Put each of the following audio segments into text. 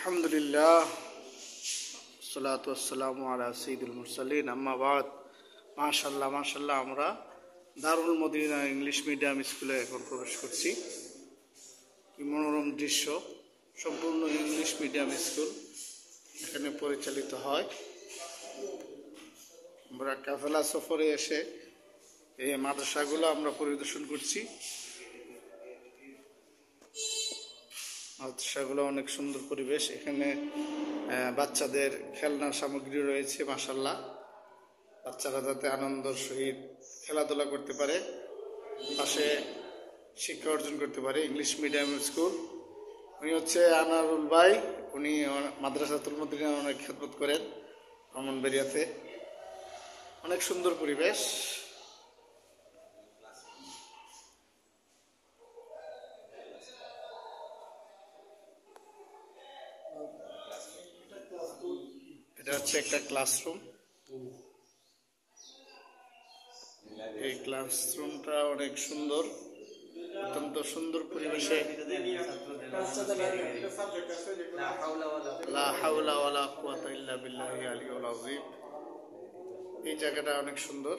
আলহামদুলিল্লাহ সালাতু ওয়াসসালামু আলা সাইয়্যিদিল মুরসালিন আম্মা বাদ। মাশাআল্লাহ আমরা দারুল মদিনা ইংলিশ মিডিয়াম স্কুলে এখন প্রবেশ করছি। কি মনোরম দৃশ্য, সম্পূর্ণ ইংলিশ মিডিয়াম স্কুল এখানে পরিচালিত হয়। আমরা কাফেলা সফরে এসে এই মাদ্রাসাগুলো আমরা পরিদর্শন করছি। মাদ্রাসাগুলো অনেক সুন্দর পরিবেশ, এখানে বাচ্চাদের খেলনার সামগ্রী রয়েছে। মাশাআল্লাহ, বাচ্চারা যাতে আনন্দের সহিত খেলাধুলা করতে পারে, পাশে শিক্ষা অর্জন করতে পারে। ইংলিশ মিডিয়াম স্কুল, উনি হচ্ছে আনারুল ভাই, উনি মাদ্রাসাতুল মদিনা অনেক খেদমত করেন ব্রাহ্মণবাড়িয়াতে। অনেক সুন্দর পরিবেশ। এটা হচ্ছে একটা ক্লাসরুম। এই ক্লাসরুমটা অনেক সুন্দর, অত্যন্ত সুন্দর পরিবেশে। লা হাওলা ওয়ালা কুওয়াতা ইল্লা বিল্লাহি আলিয়্যিল আযীম। এই জায়গাটা অনেক সুন্দর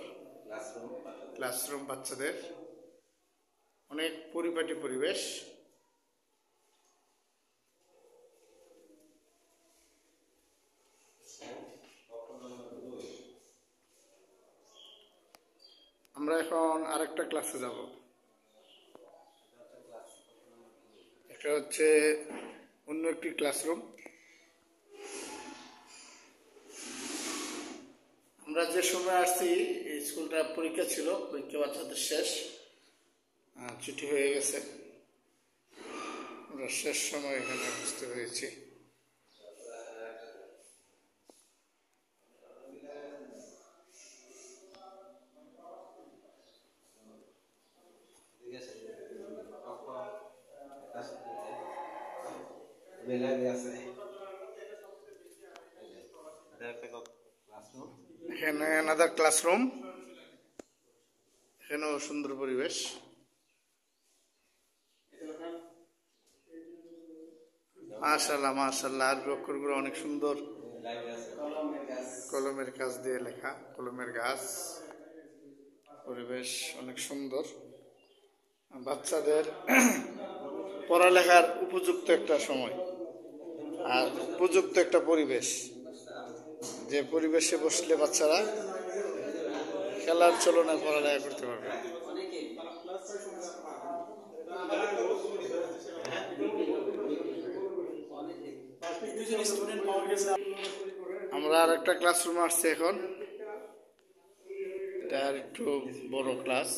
ক্লাসরুম, বাচ্চাদের অনেক পরিপাটি পরিবেশ। আমরা এখন আরেকটা ক্লাসে যাব। এটা হচ্ছে অন্য একটি ক্লাসরুম। আমরা যে সময় আসছি এই স্কুলটা পরীক্ষা ছিল, পরীক্ষা বাচ্চাদের শেষ, ছুটি হয়ে গেছে। আমরা শেষ সময় এখানে উপস্থিত হয়েছি। এখানে আনাদার ক্লাসরুম, এখানেও সুন্দর পরিবেশ। মাশাআল্লাহ, আরবি অক্ষরগুলো অনেক সুন্দর, কলমের কাজ দিয়ে লেখা, কলমের গাছ। পরিবেশ অনেক সুন্দর, বাচ্চাদের পড়ালেখার উপযুক্ত একটা সময় আর উপযুক্ত একটা পরিবেশ, যে পরিবেশে বসলে বাচ্চারা খেলার চলনে পড়ালেখা করতে পারবে। আমরা আর একটা ক্লাসরুমে আসছি এখন। এটা আর একটু বড় ক্লাস।